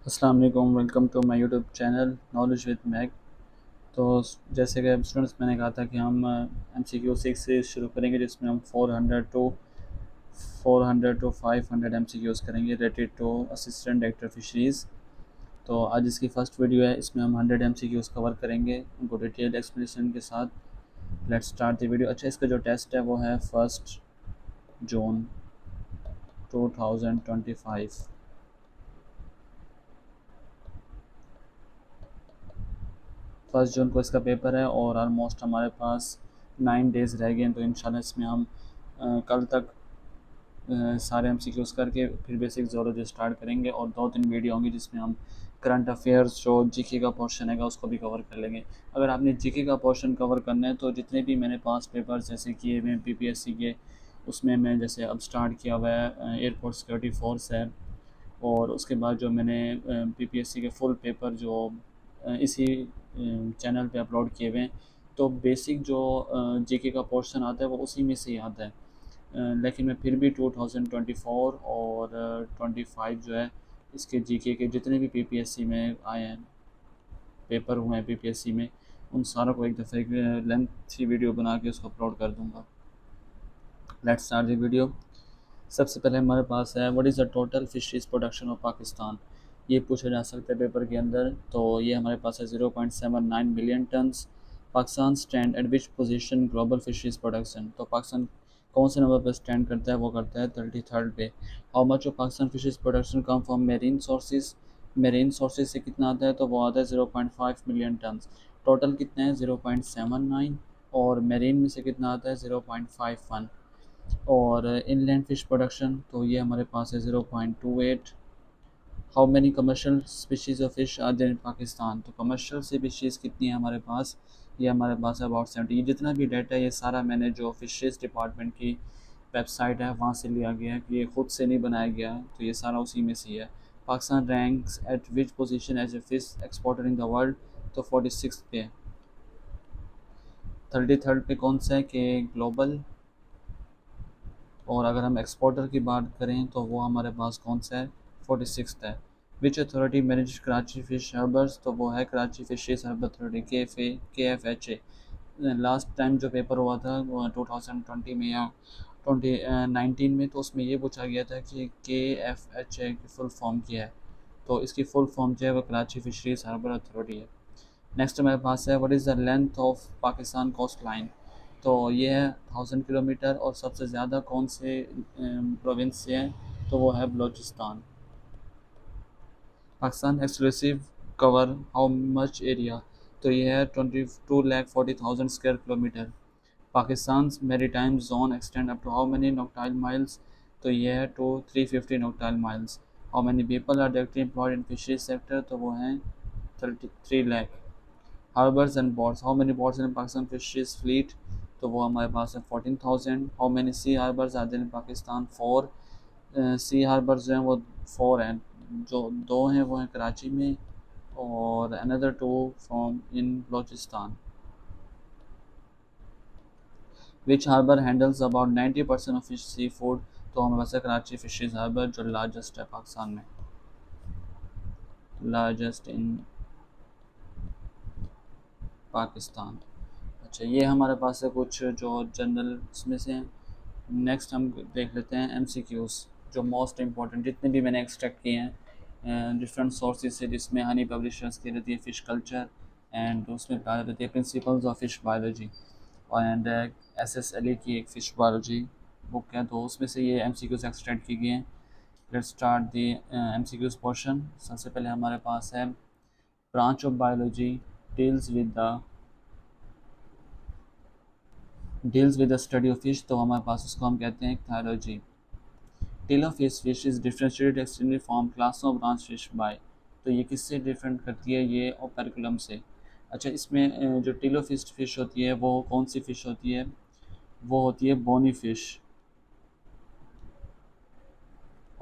अस्सलाम वालेकुम, welcome to my YouTube channel knowledge with Mac. तो जैसे कि स्टूडेंट्स, मैंने कहा था कि हम MCQ 6 से शुरू करेंगे, जिसमें हम 400 टू 500 MCQs करेंगे rated to assistant director fisheries. तो आज इसकी फ़र्स्ट वीडियो है, इसमें हम 100 MCQs कवर करेंगे उनको डिटेल एक्सप्लेनेशन के साथ। Let's start the video. अच्छा, इसका जो टेस्ट है वो है 1 जून 2025। 1 जून को इसका पेपर है और ऑलमोस्ट हमारे पास 9 डेज़ रह गए हैं। तो इंशाल्लाह इसमें हम कल तक सारे MCQs करके फिर बेसिक ज़ूलॉजी स्टार्ट करेंगे और 2-3 वीडियो होंगी जिसमें हम करंट अफेयर्स जो जीके का पोर्शन है उसको भी कवर कर लेंगे। अगर आपने जीके का पोर्शन कवर करना है तो जितने भी मैंने पास पेपर्स जैसे किए हुए हैं PPSC के, उसमें मैं जैसे अब स्टार्ट किया हुआ है एयरपोर्ट सिक्योरिटी फोर्स है। और उसके बाद जो मैंने PPSC के फुल पेपर जो इसी चैनल पे अपलोड किए हुए हैं, तो बेसिक जो जीके का पोर्शन आता है वो उसी में से ही आता है। लेकिन मैं फिर भी 2024 और 25 जो है, इसके जीके के जितने भी PPSC में आए हैं, पेपर हुए हैं PPSC में, उन सारों को एक दफ़े लेंथी वीडियो बना के उसको अपलोड कर दूँगा। Let's start the video. सबसे पहले हमारे पास है what is the total fisheries production of Pakistan. ये पूछा जा सकता है पेपर के अंदर। तो ये हमारे पास है 0.79 million turns. Pakistan stand at which position global fisheries production. तो पाकिस्तान कौन से नंबर पर स्टैंड करता है, वो करता है 33rd पे। How much of Pakistan fisheries production come from marine sources. Marine sources से कितना आता है, तो वो आता है 0.5 मिलियन टन्स। टोटल कितना है 0.79, और मेरीन में से कितना आता है 0.51। और इनलैंड फ़िश प्रोडक्शन तो ये हमारे पास है 0.28। How many commercial species of fish are there in Pakistan. तो कमर्शियल स्पीशीज़ कितनी है हमारे पास, ये हमारे पास है अबाउट 70। ये जितना भी डाटा है ये सारा मैंने जो फ़िशरीज़ डिपार्टमेंट की वेबसाइट है वहाँ से लिया गया है, कि ये खुद से नहीं बनाया गया है, तो ये सारा उसी में से ही है। Pakistan ranks at which position as a fish exporter in the world. तो 46 पे है। 33rd पे कौन सा है कि ग्लोबल। और अगर हम एक्सपोर्टर की बात करें तो वो हमारे पास कौन सा है, 46 है। Which authority manage Karachi fish harbours. तो वो है Karachi fisheries harbour authority, KFHA। Last time जो पेपर हुआ था वो 2020 में या 2019 में, तो उसमें ये पूछा गया था कि KFHA की फुल फॉर्म क्या है। तो इसकी फुल फॉर्म जो है वो कराची फ़िशरीज हार्बर अथॉरिटी है। नेक्स्ट हमारे पास है what is the length of Pakistan coast line. तो ये है 1000 किलोमीटर। और सबसे ज़्यादा कौन से प्रोविंस से है, तो वो है Balochistan. Pakistan exclusive cover how much area. तो ये है 22,40,000 square kilometre. Pakistan maritime zone extend up to how many nautical miles. तो ये है to 350 nautical miles. How many people are directly employed in fisheries sector. तो वो हैं 33 lakh. Harbours and boats, how many boats in Pakistan fisheries fleet. तो वो हमारे पास है 14,000। How many sea harbours are there in Pakistan, 4। C harbours जो हैं वो 4 हैं। जो 2 हैं वो हैं कराची में, और another 2 from in Balochistan. Which harbour handles about 90% of fish sea food. तो हमारे पास है कराची फिशरीज हार्बर, जो लार्जेस्ट है पाकिस्तान में, लार्जेस्ट इन पाकिस्तान। अच्छा, ये हमारे पास है कुछ जो जनरल इसमें से हैं। नेक्स्ट हम देख लेते हैं MCQs, जो मोस्ट इंपॉर्टेंट जितने भी मैंने एक्सट्रैक्ट किए हैं डिफरेंट सोर्सेज से, जिसमें हनी पब्लिशर्स की रहती है फ़िश कल्चर, एंड उसमें बताया रहती है principles of fish biology, and SSLE की एक फ़िश बायोलॉजी बुक है, तो उसमें से ये MCQs एक्सट्रैक्ट की गए हैं। Let's start the MCQs portion. सबसे पहले हमारे पास है branch of biology deals with the study of fish. तो हमारे पास उसको हम कहते हैं ichthyology. Teleost fish is differentiated extended from class of branch fish by. तो ये किससे डिफरेंट करती है, ये ओपेरिकुलम से। अच्छा, इसमें जो टेलोफिश फिश होती है वो कौन सी फ़िश होती है, वो होती है बोनी फिश।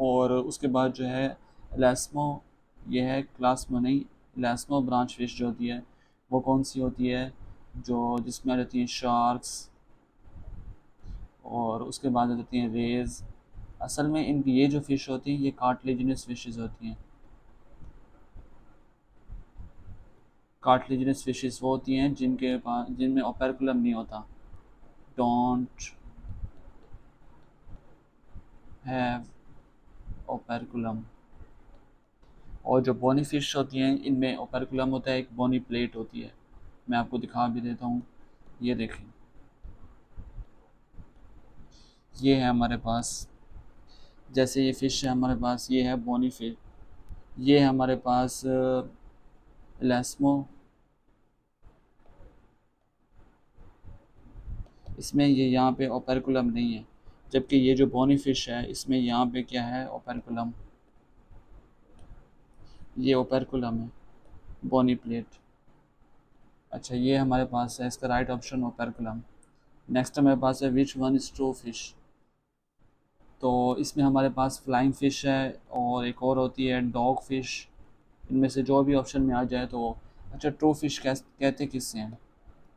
और उसके बाद जो है एलास्मो, ये है क्लास में नहीं, एलास्मो ब्रांच फिश जो होती है वो कौन सी होती है, जो जिसमें आ जाती हैं शार्क्स, और उसके बाद आ जाती हैं रेज। असल में इनकी ये जो फ़िश होती हैं ये कार्टिलेजिनस फिशेस होती हैं। कार्टिलेजिनस फिशेस वो होती हैं जिनके पास जिनमें ओपेरकुलम नहीं होता, डोंट हैव ओपेरकुलम। और जो बोनी फिश होती हैं इनमें ओपेरकुलम होता है, एक बोनी प्लेट होती है। मैं आपको दिखा भी देता हूँ, ये देखें, ये है हमारे पास, जैसे ये फ़िश है हमारे पास, ये है बोनी फिश, ये है हमारे पास एलास्मो, इसमें ये यहाँ पे ओपेरकुलम नहीं है, जबकि ये जो बोनी फिश है इसमें यहाँ पे क्या है, ओपेरकुलम, ये ओपेरकुलम है, बोनी प्लेट। अच्छा, ये हमारे पास है, इसका राइट ऑप्शन ओपेरकुलम। नेक्स्ट हमारे पास है which one is true fish. तो इसमें हमारे पास फ्लाइंग फ़िश है और एक और होती है डॉग फिश, इनमें से जो भी ऑप्शन में आ जाए तो। अच्छा, ट्रू फिश कहते किससे हैं,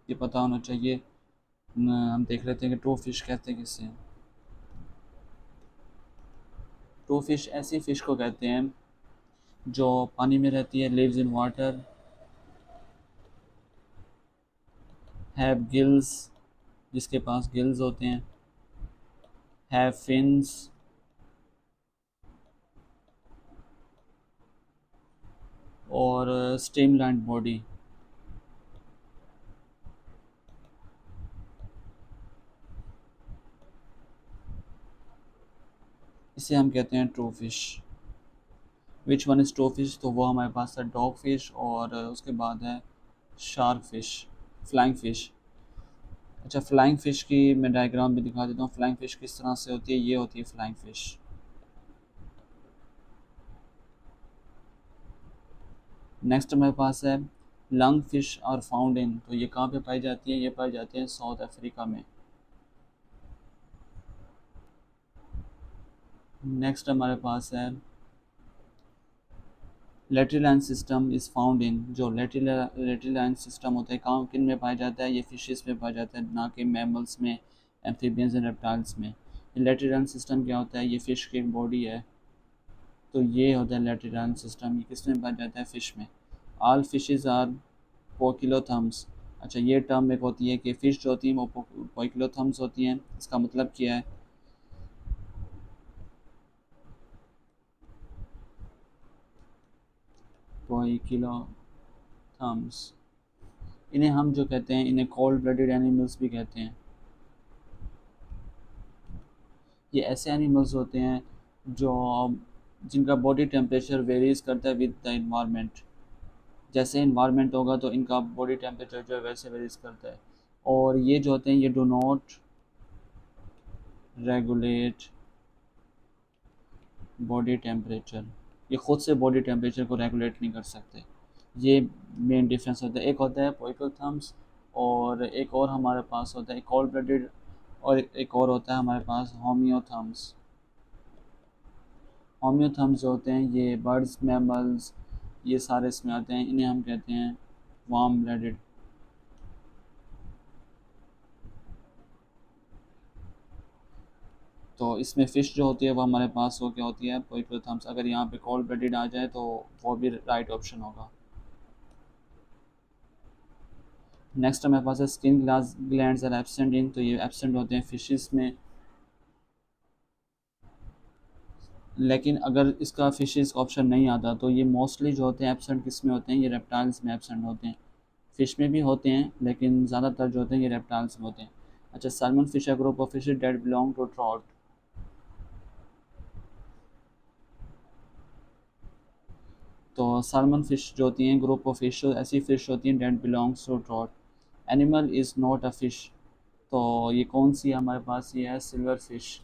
ये पता होना चाहिए। हम देख लेते हैं कि ट्रू फिश कहते किससे हैं। ट्रू फिश ऐसी फ़िश को कहते हैं जो पानी में रहती है, lives in water, have gills, जिसके पास गिल्स होते हैं, हैव फिन्स, और स्ट्रीमलाइन बॉडी। इसे हम कहते हैं true fish. Which one is true fish, तो वो हमारे पास है डॉग फिश, और उसके बाद है शार्क फिश, फ्लाइंग फिश। अच्छा, फ्लाइंग फ़िश की मैं डायग्राम भी दिखा देता हूँ, फ्लाइंग फ़िश किस तरह से होती है, ये होती है फ्लाइंग फ़िश। नेक्स्ट हमारे पास है lung fish are found in, तो ये कहाँ पे पाई जाती है, ये पाई जाती है साउथ अफ्रीका में। नेक्स्ट हमारे पास है लेटरलाइन सिस्टम इज़ फाउंड इन, जो लेटरलाइन सिस्टम होता है कहाँ किन में पाया जाता है, ये फिशेस में पाया जाता है, ना कि मैमल्स में, एम्फीबियंस एंड रेप्टाइल्स में। लेटरलाइन सिस्टम क्या होता है, ये फ़िश की एक बॉडी है, तो ये होता है लेटरलाइन सिस्टम, ये किस में पाया जाता है, फ़िश में। All fishes are poikilotherms. अच्छा, ये टर्म एक होती है कि फ़िश जो होती हैं वो पोकिलोथम्स होती हैं, इसका मतलब क्या है, पोकिलोथम्स, इन्हें हम जो कहते हैं, इन्हें कोल्ड ब्लडेड एनिमल्स भी कहते हैं। ये ऐसे एनिमल्स होते हैं जो जिनका बॉडी टेम्परेचर वेरीज करता है विद द इन्वायरमेंट, जैसे इन्वायरमेंट होगा तो इनका बॉडी टेम्परेचर जो है वैसे वेरीज करता है। और ये जो होते हैं ये do not regulate body temperature, ये खुद से बॉडी टेम्परेचर को रेगुलेट नहीं कर सकते। ये मेन डिफरेंस होता है, एक होता है पोइकल थम्स, और एक और हमारे पास होता है कोल्ड ब्लडेड, और एक और होता है हमारे पास होम्योथम्स। होम्योथम्स जो होते हैं ये बर्ड्स, मैमल्स, ये सारे इसमें आते हैं, इन्हें हम कहते हैं वार्म ब्लडेड। तो इसमें फ़िश जो होती है वो हमारे पास वो क्या होती है, पोइकल थम्स। अगर यहाँ पे कोल्ड ब्लडेड आ जाए तो वो भी राइट ऑप्शन होगा। नेक्स्ट हमारे पास है skin glass glands are absent in, तो ये एब्सेंट होते हैं फिशेस में, लेकिन अगर इसका फिशेस का ऑप्शन नहीं आता तो ये मोस्टली जो होते हैं एब्सेंट किस में होते हैं, ये रेप्टाइल्स में एब्सेंट होते हैं। फ़िश में भी होते हैं लेकिन ज़्यादातर जो होते हैं ये रेप्टाइल्स में होते हैं। अच्छा, सैल्मन फिश है group of fish that belong to trout. तो सैल्मन फिश जो होती हैं ग्रुप ऑफ फिश, ऐसी फ़िश होती हैं that belongs to trout. Animal is not a fish, तो ये कौन सी है हमारे पास, ये है सिल्वर फिश।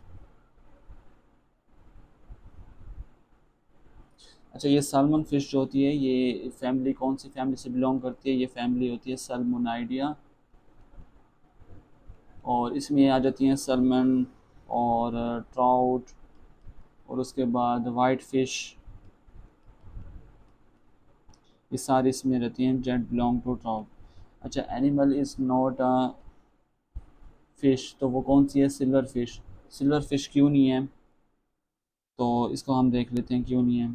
अच्छा, ये सालमन फ़िश जो होती है ये फैमिली कौन सी फैमिली से बिलोंग करती है, ये फैमिली होती है सल्मोनाइडिया, और इसमें आ जाती हैं सलमन और ट्राउट, और उसके बाद वाइट फ़िश, ये सारी इसमें रहती हैं जेट बिलोंग टू ट्राउट। अच्छा, animal is not a fish, तो वो कौन सी है, सिल्वर फ़िश। सिल्वर फ़िश क्यों नहीं है, तो इसको हम देख लेते हैं क्यों नहीं है।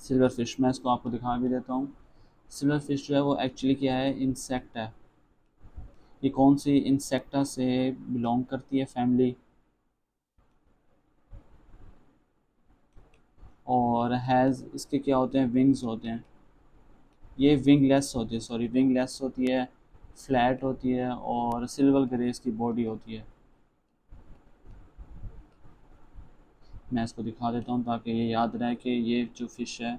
सिल्वर फिश, मैं इसको आपको दिखा भी देता हूँ। सिल्वर फिश जो है वो एक्चुअली क्या है, इंसेक्ट है। ये कौन सी इंसेक्टा से बिलोंग करती है फैमिली, और हैज़, इसके क्या होते हैं, विंग्स होते हैं। ये विंगलेस होती है, सॉरी विंगलेस होती है, फ्लैट होती है और सिल्वर ग्रे इसकी बॉडी होती है। मैं इसको दिखा देता हूँ ताकि ये याद रहे कि ये जो फ़िश है,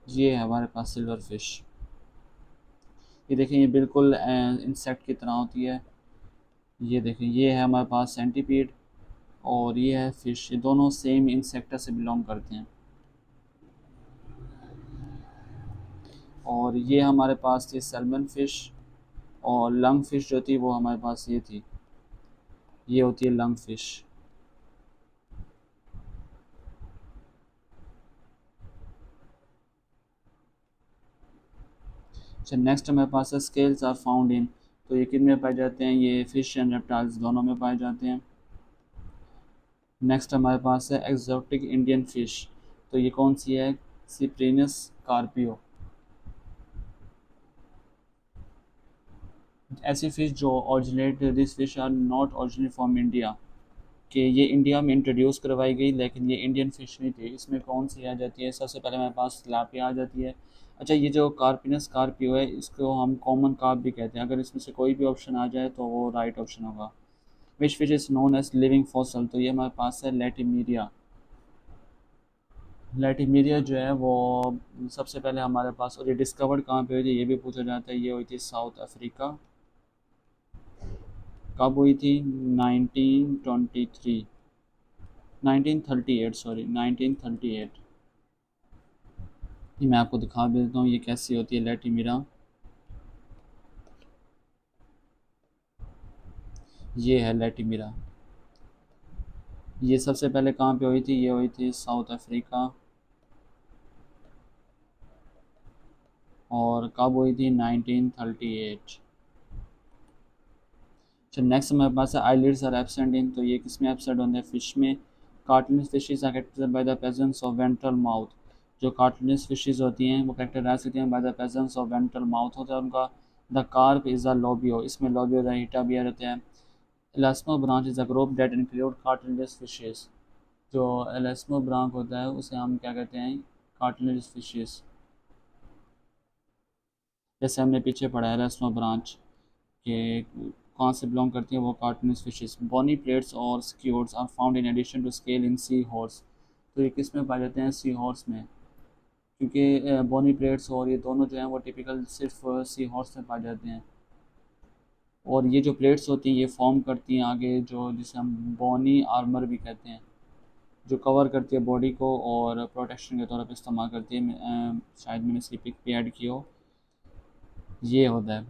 ये है हमारे पास सिल्वर फिश। ये देखें, ये बिल्कुल इंसेक्ट की तरह होती है। ये देखें, ये है हमारे पास सेंटीपीड, और ये है फिश, ये दोनों सेम इंसेक्टा से बिलोंग करते हैं। और ये हमारे पास थी सैल्मन फिश, और लंग फिश जो थी वो हमारे पास ये थी, ये होती है लंग फिश। अच्छा, नेक्स्ट हमारे पास है स्केल्स आर फाउंड इन। तो ये किन में पाए जाते हैं, ये फिश एंड रेप्टाइल्स दोनों में पाए जाते हैं। नेक्स्ट हमारे पास है एक्जोटिक इंडियन फिश। तो ये कौन सी है, सिप्रिनस कार्पियो। ऐसी फ़िश जो originate, this fish are not originate from India, कि ये इंडिया में इंट्रोड्यूस करवाई गई लेकिन ये इंडियन फ़िश नहीं थी। इसमें कौन सी आ जाती है, सबसे पहले हमारे पास तिलापिया आ जाती है। अच्छा, ये जो कार्पिनस कार्पियो है इसको हम कॉमन कार्प भी कहते हैं। अगर इसमें से कोई भी ऑप्शन आ जाए तो वो राइट ऑप्शन होगा। Which fish is known as living fossil. तो ये हमारे पास है लेटिमीरिया। लेटिमीरिया जो है वो सबसे पहले हमारे पास, और ये डिस्कवर्ड कहाँ पे हुई थी ये भी पूछा जाता है। ये हुई थी साउथ अफ्रीका। कब हुई थी, 1923, 1938, सॉरी 1938। ये मैं आपको दिखा भी देता हूँ ये कैसी होती है लेटिमीरा। ये है लेटिमीरा। ये सबसे पहले कहाँ पे हुई थी, ये हुई थी साउथ अफ्रीका। और कब हुई थी, 1938। अच्छा, नेक्स्ट हमारे पास है आईलिड्स आर एब्सेंट इन। तो ये किस में एब्सेंट होते हैं, फिश में। Cartilage fishes are characterised by the presence of ventral mouth. जो कार्टिलेज फिशेज होती हैं वो कैरेक्टराइज होती हैं by the presence of ventral mouth होता है उनका। The carp is a labeo, इसमें लोबियो हीटा भी रहते हैं। Elasmobranch is a group that include cartilage fishes. जो एलास्मो ब्रांच होता है उसे हम क्या कहते हैं, कार्टिलेज फिशेज। जैसे हमने पीछे पढ़ा है एलास्मो ब्रांच के कहाँ से बिलोंग करती हैं, वो कार्टूनिस फिशेस। बॉनी प्लेट्स और scutes are found in addition to scale in sea horse. तो ये किस में पाए जाते हैं, सी हॉर्स में। क्योंकि बॉनी प्लेट्स और ये दोनों जो हैं वो टिपिकल सिर्फ सी हॉर्स में पाए जाते हैं। और ये जो प्लेट्स होती हैं ये फॉर्म करती हैं आगे, जो जिसे हम बॉनी आर्मर भी कहते हैं, जो कवर करती है बॉडी को और प्रोटेक्शन के तौर पर इस्तेमाल करती है। शायद मैंने इसकी पिक भी ऐड की हो। ये होता है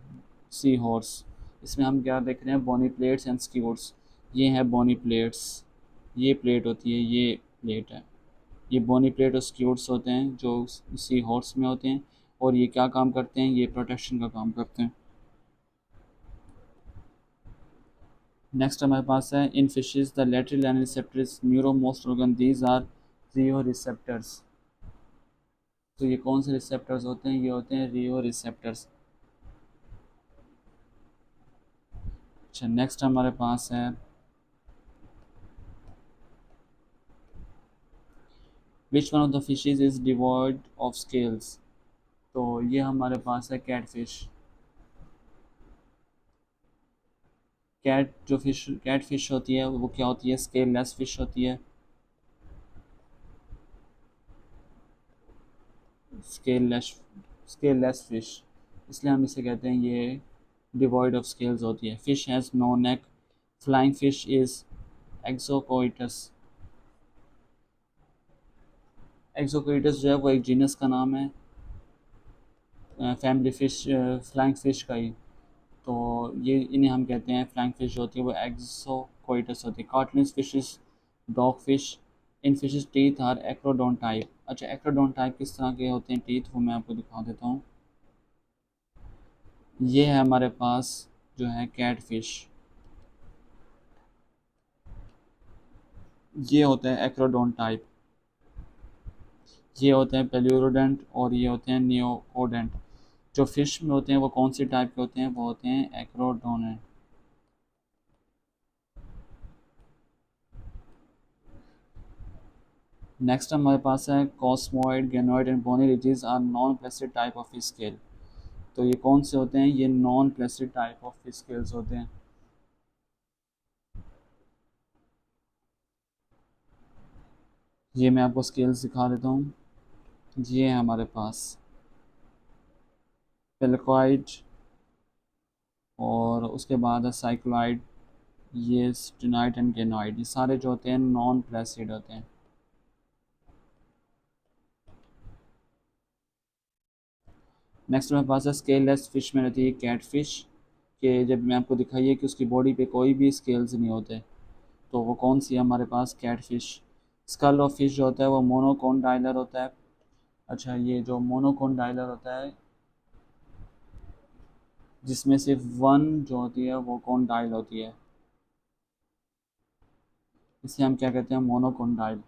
सी हॉर्स। इसमें हम क्या देख रहे हैं, बोनी प्लेट्स एंड स्क्यूट्स। ये है बोनी प्लेट्स, ये प्लेट होती है, ये प्लेट है। ये बोनी प्लेट और स्क्यूट्स होते हैं जो सी हॉर्स में होते हैं। और ये क्या काम करते हैं, ये प्रोटेक्शन का काम करते हैं। नेक्स्ट हमारे पास है in fishes the lateral and receptors neuromast organ these are rheo receptors. तो ये कौन से रिसेप्टर्स होते हैं, ये होते हैं रियो रिसेप्टर्स। अच्छा, नेक्स्ट हमारे पास है which one of the fishes is devoid of scales. तो ये हमारे पास है कैटफिश। कैट फिश होती है वो क्या होती है, स्केललेस फिश होती है। स्केललेस स्केललेस फिश, इसलिए हम इसे कहते हैं ये डिवॉइड ऑफ स्केल्स होती है। Fish has no neck. Flying fish is Exocoetus. Exocoetus जो है वो एक जीनस का नाम है, फैमिली फिश फ्लाइंग फिश का ही। तो ये इन्हें हम कहते हैं फ्लाइंग फिश होती है वो एक्सोकोइटस होती है। Cartilage fishes, dog fish, in fishes teeth are acrodont type. अच्छा, एक्रोडोन टाइप किस तरह के होते हैं टीथ, वो मैं आपको दिखा देता हूँ। ये है हमारे पास जो है कैट फिश, ये होते हैं एक्रोडोन टाइप। ये होते हैं पेल्यूरोडेंट और ये होते हैं नियोकोडेंट। जो फिश में होते हैं वो कौन सी टाइप के होते हैं, वो होते हैं एक्रोडोनेंट। नेक्स्ट हमारे पास है कॉस्मोइड, गेनोइड एंड बोनिलिटीज are non placoid type of fish scale. तो ये कौन से होते हैं, ये non placoid type of fish scales होते हैं। ये मैं आपको स्केल्स दिखा देता हूँ। ये है हमारे पास पेलकॉइड, और उसके बाद है साइक्लॉइड, ये स्टिनाइड एंड गेनोइड। ये सारे जो होते हैं नॉन प्लेसिड होते हैं। नेक्स्ट हमारे पास है स्केललेस फिश में रहती है कैट फिश, के जब मैं आपको दिखाइए कि उसकी बॉडी पे कोई भी स्केल्स नहीं होते, तो वो कौन सी है हमारे पास, cat fish. Skull of fish जो होता है वो मोनोकोन्डाइलर होता है। अच्छा, ये जो मोनोकोन्डाइलर होता है जिसमें सिर्फ वन जो होती है वो कोन्डाइल होती है, इसे हम क्या कहते हैं, मोनोकोन्डाइल।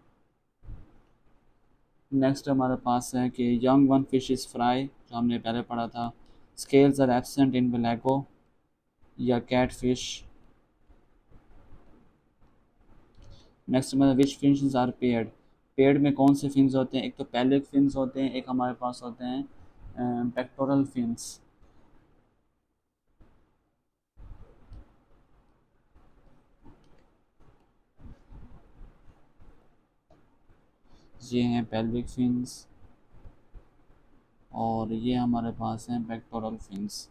नेक्स्ट हमारे पास है कि young one fish is fry, जो हमने पहले पढ़ा था। स्केल्स आर एब्सेंट इन ब्लैको या कैट फिश। नेक्स्ट हमारे which fins are paired. Paired में कौन से फिन्स होते हैं, एक तो पैलिक फिन्स होते हैं, एक हमारे पास होते हैं पेक्टोरल फिन्स। ये हैं पेल्विक फिन्स और ये हमारे पास हैं पेक्टोरल फिन्स।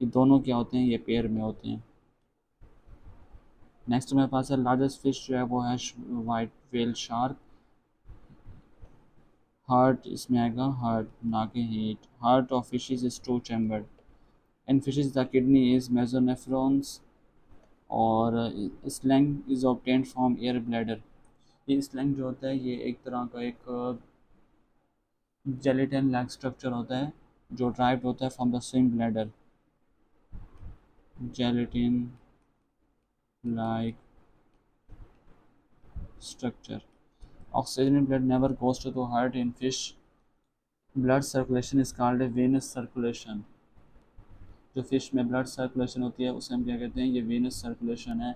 ये दोनों क्या होते हैं, ये पेयर में होते हैं। नेक्स्ट हमारे पास है लार्जेस्ट फिश जो है वो है वाइट वेल शार्क। हार्ट इसमें आएगा, हार्ट ना कि heat. Heart of fishes is two chambered. In fishes the kidney is mesonephros और slang is obtained from air bladder. ये स्लैंग जो होता है ये एक तरह का एक जेलेटिन लाइक स्ट्रक्चर होता है जो ड्राइव होता है from the swim bladder. Gelatin like structure. Oxygen in blood never goes to the heart in fish. Blood circulation is called a venous circulation. जो फिश में ब्लड सर्कुलेशन होती है उसे हम क्या कहते हैं, ये वेनस सर्कुलेशन है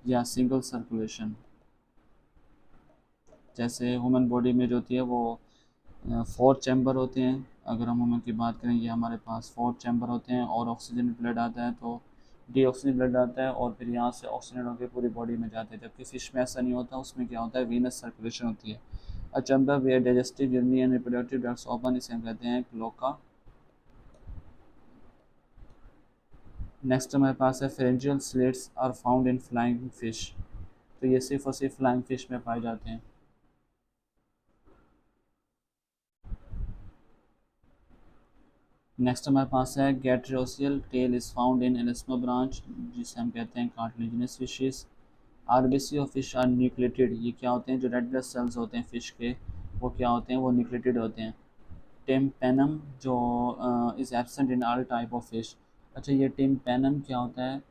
या सिंगल सर्कुलेशन। जैसे ह्यूमन बॉडी में जो होती है वो 4 चैम्बर होते हैं। अगर हम ह्यूमन की बात करें, ये हमारे पास 4 चैम्बर होते हैं और ऑक्सीजन ब्लड आता है तो डीऑक्सीजन ब्लड आता है और फिर यहाँ से ऑक्सीजन होकर पूरी बॉडी में जाता है। जबकि फिश में ऐसा नहीं होता, उसमें क्या होता है, वीनस सर्कुलेशन होती है। A chamber where digestive urinary and reproductive ducts open, इसे हम कहते हैं क्लोका। नेक्स्ट हमारे पास है pharyngeal slits are found in flying fish. तो ये सिर्फ और सिर्फ फ्लाइंग फिश में पाए जाते हैं। नेक्स्ट हमारे पास है गैट्रोसियल tail is found in elasmobranch, जिसे हम कहते हैं cartilaginous fishes. RBC of fish are nucleated. ये क्या होते हैं, जो रेड ब्लड सेल्स होते हैं फिश के, वो क्या होते हैं, वो न्यूक्लिएटेड होते हैं। टिम्पेनम जो is absent in all type of fish. अच्छा, ये टिम्पेनम क्या होता है,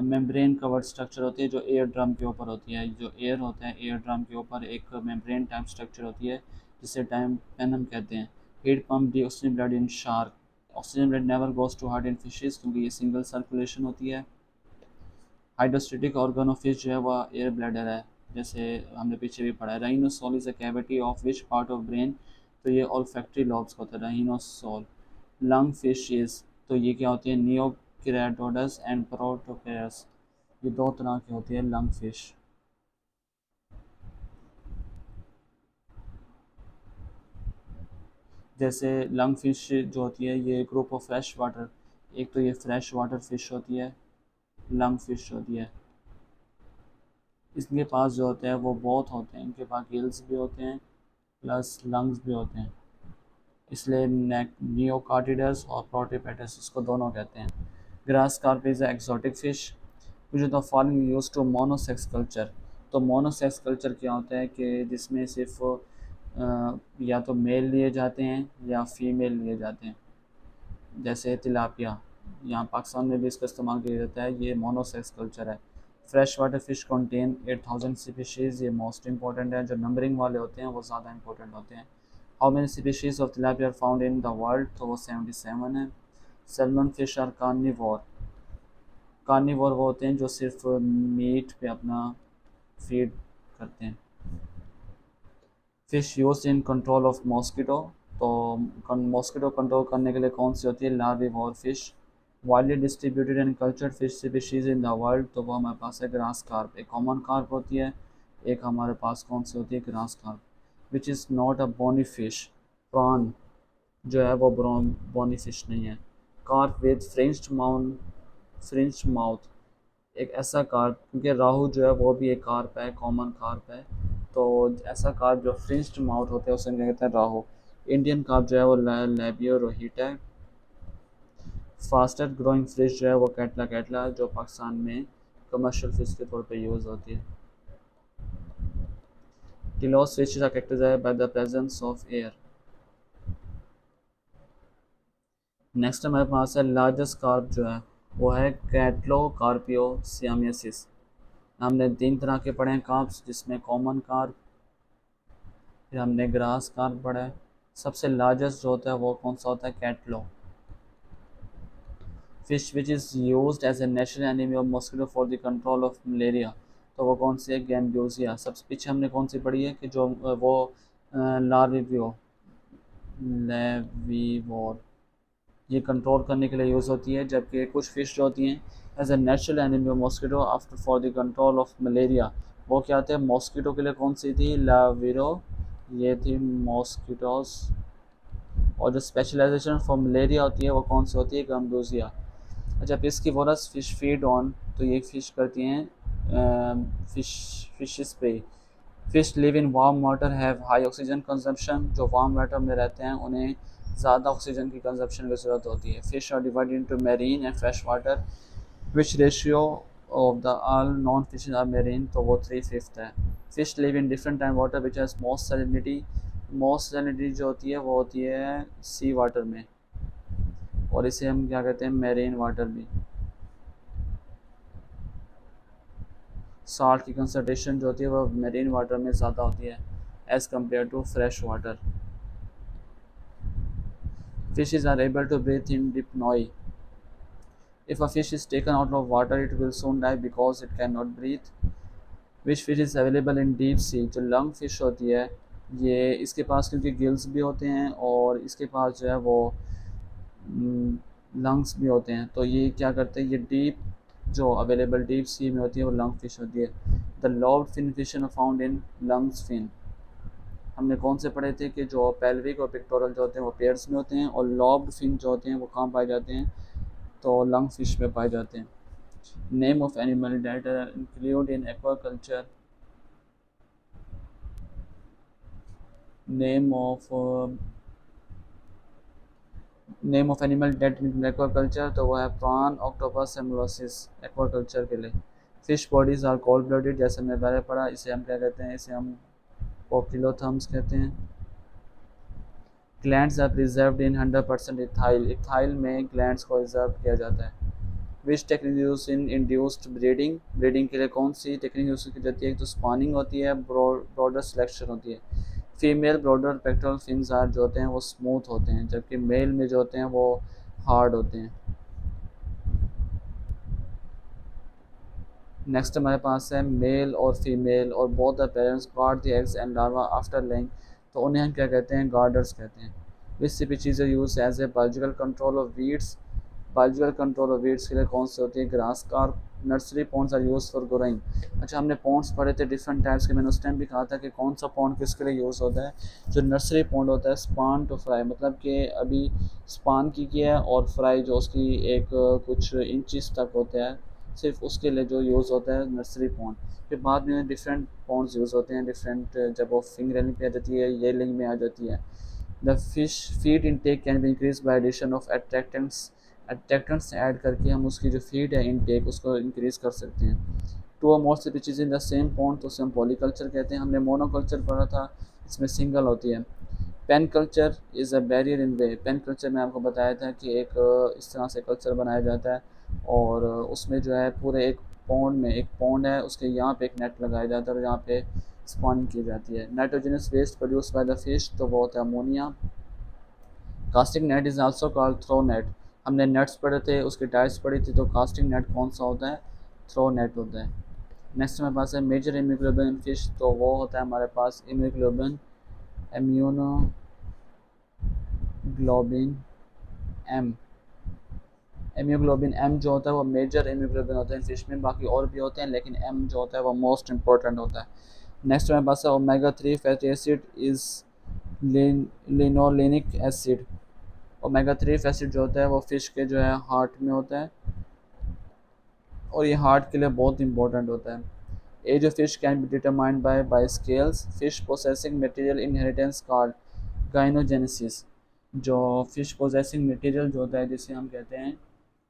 मेम्ब्रेन कवर्ड स्ट्रक्चर होती है जो एयर ड्रम के ऊपर होती है। जो एयर होता है, एयर ड्रम के ऊपर एक मेम्ब्रेन टाइप स्ट्रक्चर होती है जिसे टिम्पेनम कहते हैं। Heat pump the oxygen blood in shark. Oxygen blood never goes to heart in fishes क्योंकि ये सिंगल सर्कुलेशन होती है। हाइड्रोस्टेटिक ऑर्गन ऑफ फिश जो है वह एयर ब्लैडर है, जैसे हमने पीछे भी पढ़ा है। Rhinocoel is a cavity of which part of brain, तो ये ऑल्फैक्टरी लॉब्स का होता है राइनोसोल। लंग फिश इज, तो ये क्या होती है, नियोकेराटोडस एंड प्रोटोपेरस। ये दो तरह की होती है लंग फिश। जैसे लंग फिश जो होती है ये ग्रुप ऑफ फ्रेश वाटर, एक तो ये फ्रेश वाटर फिश होती है, लंग फिश होती है। इसके पास जो होते हैं वो बहुत होते हैं, इनके पास गिल्स भी होते हैं प्लस लंग्स भी होते हैं, इसलिए नियोकार्टिडस और प्रोटोपेटस इसको दोनों कहते हैं। Grass carp is exotic fish, which is the following used to monosex culture। तो मोनोसेक्स कल्चर क्या होता है कि जिसमें सिर्फ या तो मेल लिए जाते हैं या फीमेल लिए जाते हैं, जैसे तिलापिया, यहाँ पाकिस्तान में भी इसका इस्तेमाल किया जाता है, ये मोनोसेक्स कल्चर है। Fresh water fish contain 8000 species, ये मोस्ट इंपॉर्टेंट है, जो नंबरिंग वाले होते हैं वो ज़्यादा इंपॉर्टेंट होते हैं। How many species of tilapia are found in the world, तो वो 77 है। Salmon fish are carnivore, carnivore वो होते हैं जो सिर्फ मीट पे अपना फीड करते हैं। Fish use in control of mosquito, तो मॉस्किटो कंट्रोल करने के लिए कौन सी होती है, larvivore fish. Widely distributed and cultured fish species in the world, तो वो हमारे पास है ग्रास कार्प, एक कॉमन कार्प होती है, एक हमारे पास कौन सी होती है, grass carp. Which is not a bony fish, prawn जो है वो बोनी फिश नहीं है। कार्प विद फ्रिंज्ड माउथ, एक ऐसा कार्प, क्योंकि राहु जो है वो भी एक कार्प है, कॉमन कार्प है, तो ऐसा कार्प जो फ्रिंज्ड माउथ होते हैं उसे क्या कहते हैं, राहु। इंडियन कार्प जो है वो लेबियो रोहित है। फास्टर ग्रोइंग फिश जो है वो कैटला कैटला, जो पाकिस्तान में कमर्शियल फिश के तौर पे यूज़ होती है। Teleost fishes are characterised by the presence of air. Next हमारे पास है लार्जेस्ट कार्प जो है वो है कैटलो कार्पियो सियामियसिस। हमने 3 तरह के पढ़े हैं कार्प्स, जिसमें कॉमन कार्प, फिर हमने ग्रास कार्प पढ़ा है। सबसे लार्जेस्ट जो होता है वो कौन सा होता है, कैटलो fish, which is used as a national enemy of mosquito for the control of malaria, तो वो कौन सी है, गैम्ब्यूसिया। सबसे पीछे हमने कौन सी पढ़ी है कि जो वो लार्विवियो लेविवोर, ये कंट्रोल करने के लिए यूज़ होती है, जबकि कुछ फ़िश जो होती हैं as a natural enemy mosquito after for the control of malaria, वो क्या होते हैं, मॉस्किटो के लिए कौन सी थी, लाविरो, ये थी मॉस्किटोस। और जो स्पेशलाइजेशन फॉर मलेरिया होती है वो कौन सी होती है, गम्बूजिया। अच्छा, पिस्किवोरस फिश फीड ऑन, तो ये फिश करती हैं फिशेस पे। Fish live in warm water have high oxygen consumption, जो वार्म वाटर में रहते हैं उन्हें ज़्यादा ऑक्सीजन की कंजप्शन की ज़रूरत होती है। Fish are divided into marine and fresh water, which ratio of the all non fishes are marine, तो वो 3/5 है। Fish live in different time water which has most salinity जो होती है वो होती है सी वाटर में, और इसे हम क्या कहते हैं, मैरीन वाटर भी। साल्ट की कंसनट्रेशन जो होती है वो मैरीन वाटर में ज़्यादा होती है as compare to fresh water. Fishes are able to breathe in dypnoi. If a fish is taken out of water, it will soon die because it cannot breathe. Which fish is available in deep sea? जो lung fish होती है, ये इसके पास क्योंकि gills भी होते हैं और इसके पास जो है वो लंग्स भी होते हैं, तो ये क्या करते हैं, ये डीप जो अवेलेबल डीप सी में होती है वो लंग फिश होती है। The lobed fin fish are found in lungs fin. हमने कौन से पढ़े थे कि जो पेल्विक और पिक्टोरल जो होते हैं वो पेयर्स में होते हैं, और लॉब्ड फिन जो होते हैं वो कहाँ पाए जाते हैं, तो लंग फिश में पाए जाते हैं। Name of animal that include in aquaculture, name of animal that in aquaculture, तो वो है प्रॉन, ऑक्टोपस, सेमोलोसिस एक्वाकल्चर के लिए। Fish bodies are cold blooded, जैसे हमने पहले पढ़ा, इसे हम क्या कहते हैं, इसे हम पोकिलोथम्स कहते हैं। Glands are preserved in 100% ethyl, ethyl में ग्लैंड्स को रिजर्व किया जाता है। Which technique use in induced breeding, breeding के लिए कौन सी टेक्निक यूज की जाती है, एक तो स्पॉनिंग होती है, ब्रॉडर सिलेक्शन होती है। Female brooder pectoral fins are जो होते हैं वो स्मूथ होते हैं, जबकि मेल में जो होते हैं वो हार्ड होते हैं। नेक्स्ट हमारे पास है मेल और फीमेल और both the parents guard the eggs and larva after laying, तो उन्हें हम क्या कहते हैं, गार्डर्स कहते हैं। Which species use as a biological control of weeds, biological control of weeds के लिए कौन सी होती है, grass carp. Nursery ponds are use for growing. अच्छा, हमने पॉन्ड्स पढ़े थे डिफरेंट टाइप्स के, मैंने उस टाइम भी कहा था कि कौन सा पॉन्ड किसके लिए यूज़ होता है। जो नर्सरी पॉन्ड होता है स्पान टू फ्राई, मतलब कि अभी स्पान की किया है, और फ्राई जो उसकी एक कुछ इंचज़ तक होता है, सिर्फ उसके लिए जो यूज़ होता है नर्सरी पॉन्ड। फिर बाद में डिफरेंट पॉन्ड्स यूज़ होते हैं, डिफरेंट जब वो फिंगरिंग पे आ जाती है, येलिंग में आ जाती है। The fish feed intake can be increase by addition of attractants, attractants add करके हम उसकी जो फीड है इनटेक उसको इंक्रीज़ कर सकते हैं। टू और more species in the same pond तो उसे हम पॉलीकल्चर कहते हैं। हमने मोनोकल्चर पढ़ा था, इसमें सिंगल होती है। Pen culture is a barrier in way. Pen culture में आपको बताया था कि एक इस तरह से कल्चर बनाया जाता है और उसमें जो है पूरे एक पॉन्ड में, एक पॉन्ड है उसके यहाँ पे एक नेट लगाया जाता है और यहाँ पे स्पॉनिंग की जाती है। Nitrogenous waste produce by the fish तो वो होता है ammonia. Casting net is also called throw net. हमने नेट्स पढ़े थे, उसकी टाइप्स पढ़ी थी, तो कास्टिंग नेट कौन सा होता है? थ्रो नेट होता है। नेक्स्ट हमारे पास है मेजर इम्यूग्लोबिन फिश तो वो होता है हमारे पास इम्यूग्लोबिन, इम्यूनोग्लोबिन एम। इम्यूग्लोबिन एम जो होता है वो मेजर इम्यूग्लोबिन होता है फिश में, बाकी और भी होते हैं लेकिन एम जो होता है वो मोस्ट इंपॉर्टेंट होता है। नेक्स्ट हमारे पास है omega 3 fatty acid is linolenic acid. Omega 3 acid जो होता है वो फिश के जो है हार्ट में होता है और ये हार्ट के लिए बहुत इंपॉर्टेंट होता है। Age of fish can be determined by scales fish processing material inheritance called gynogenesis. जो फिश प्रोसेसिंग मटेरियल जो होता है जिसे हम कहते हैं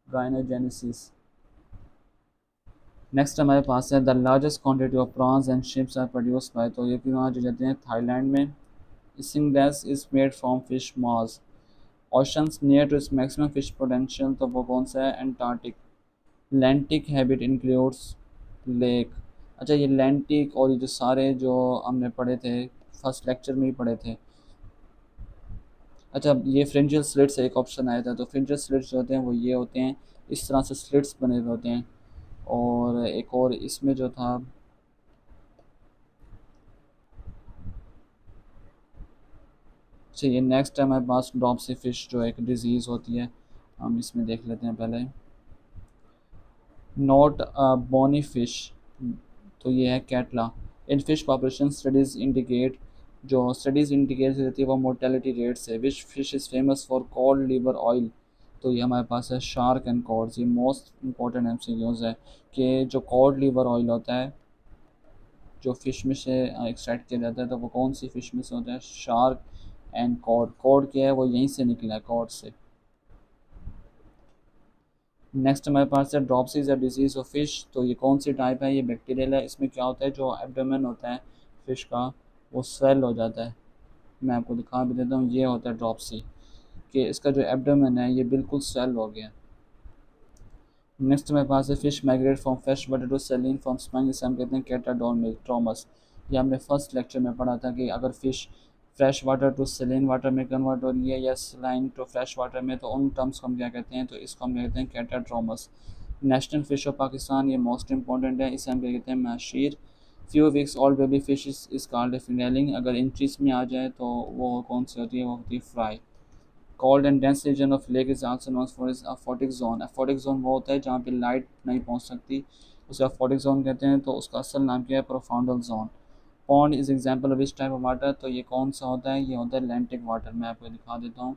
गाइनोजेनेसिस। नेक्स्ट हमारे पास है the largest quantity of prawns and ships are produced by तो ये प्रॉन्स जो जाते हैं थाईलैंड में। Isinglass is made from fish maws. Oceans near to its maximum fish potential तो वो कौन सा है? Antarctic. Lentic habit includes lake. अच्छा ये लैंटिक और ये जो सारे जो हमने पढ़े थे फर्स्ट लेक्चर में ही पढ़े थे। अच्छा ये फ्रिंजल स्लिट्स एक ऑप्शन आया था तो फ्रिंजल स्लिट्स जो होते हैं वो ये होते हैं, इस तरह से स्लिट्स बने हुए होते हैं। और एक और इसमें जो था, चलिए नेक्स्ट है हमारे पास ड्रॉपसी फिश जो एक डिजीज़ होती है, हम इसमें देख लेते हैं पहले। नॉट बोनी फिश तो ये है catla. In fish population studies indicate करती है वो मोर्टेलिटी रेट्स है। Which fish is famous for cod liver oil तो ये हमारे पास है शार्क एंड कॉड्स। ये मोस्ट इंपॉर्टेंट एमसीक्यूज है कि जो कॉड लिवर ऑयल होता है जो फ़िश में से एक्सट्रैक्ट किया जाता है तो वो कौन सी फ़िश में से होता है? Shark and code. कॉड क्या है? वो यहीं से निकला है, कॉड से। नेक्स्ट हमारे पास है ड्रॉपसीज डिजीज़ ऑफ फिश तो ये कौन सी टाइप है? ये बैक्टीरियल है। इसमें क्या होता है जो एब्डोमेन होता है फिश का वो स्वेल हो जाता है। मैं आपको दिखा भी देता हूँ, ये होता है ड्रॉपसी कि इसका जो एब्डोमेन है ये बिल्कुल स्वेल हो गया। नेक्स्ट हमारे पास है fish migrate from fresh water to saline from sponge, इसे हम कहते हैं कैटाडोर्मिस। ये हमने फर्स्ट लेक्चर में पढ़ा था कि अगर fish fresh water to saline water में कन्वर्ट हो रही है या सलाइन टू फ्रेश वाटर में तो उन टर्म्स को हम क्या कहते हैं? तो इसको हम कहते हैं catadromous. National fish of Pakistan ये मोस्ट इंपॉर्टेंट है, इसे हम क्या कहते हैं? Mahseer. Few weeks all baby fish is called fingerling. अगर इंचज़ में आ जाए तो वो कौन सी होती है? वो होती है fry. Cold and dense region of lake is also known for is aphotic zone. Aphotic zone वो होता है जहाँ पे लाइट नहीं पहुँच सकती, उसे अफोटिक जोन कहते हैं। तो उसका असल नाम क्या है? Profundal zone. Pond is example of which type of water तो ये कौन सा होता है? ये होता है लैंटिक वाटर। मैं आपको दिखा देता हूँ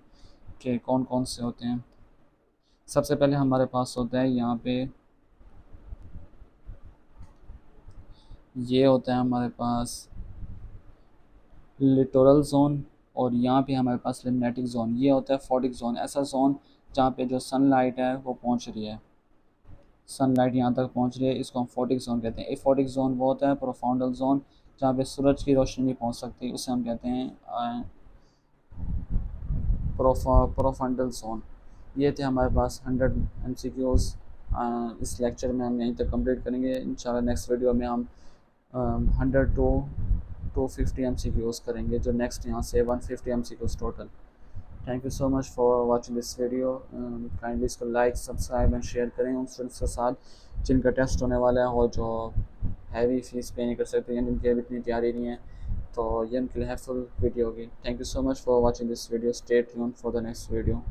कि कौन कौन से होते हैं। सबसे पहले हमारे पास होता है यहाँ पे, ये होता है हमारे पास लिटोरल जोन और यहाँ पे हमारे पास लिम्नेटिक जोन। ये होता है फोटिक जोन, ऐसा जोन जहाँ पे जो सनलाइट है वो पहुँच रही है, सनलाइट यहाँ तक पहुँच रही है, इसको हम फोटिक जोन कहते हैं। एफोटिक जोन वो होता है प्रोफाउंडल जोन जहाँ पे सूरज की रोशनी नहीं पहुँच सकती, उसे हम कहते हैं प्रोफाउंडल जोन। ये थे हमारे पास 100 MCQs। इस लेक्चर में हम यहीं तक कंप्लीट करेंगे। इंशाल्लाह नेक्स्ट वीडियो में हम 100 टू 250 MCQs करेंगे, जो नेक्स्ट यहाँ से 150 MCQs total. Thank you so much for watching this video. Kindly इसको लाइक सब्सक्राइब एंड शेयर करें उन स्टूडेंट्स के साथ जिनका टेस्ट होने वाला है और जो हैवी फीस पे नहीं कर सकते हैं, जिनकी अभी इतनी तैयारी नहीं है, तो ये उनके लिए हेल्पफुल वीडियो होगी। Thank you so much for watching this video. Stay tuned for the next video.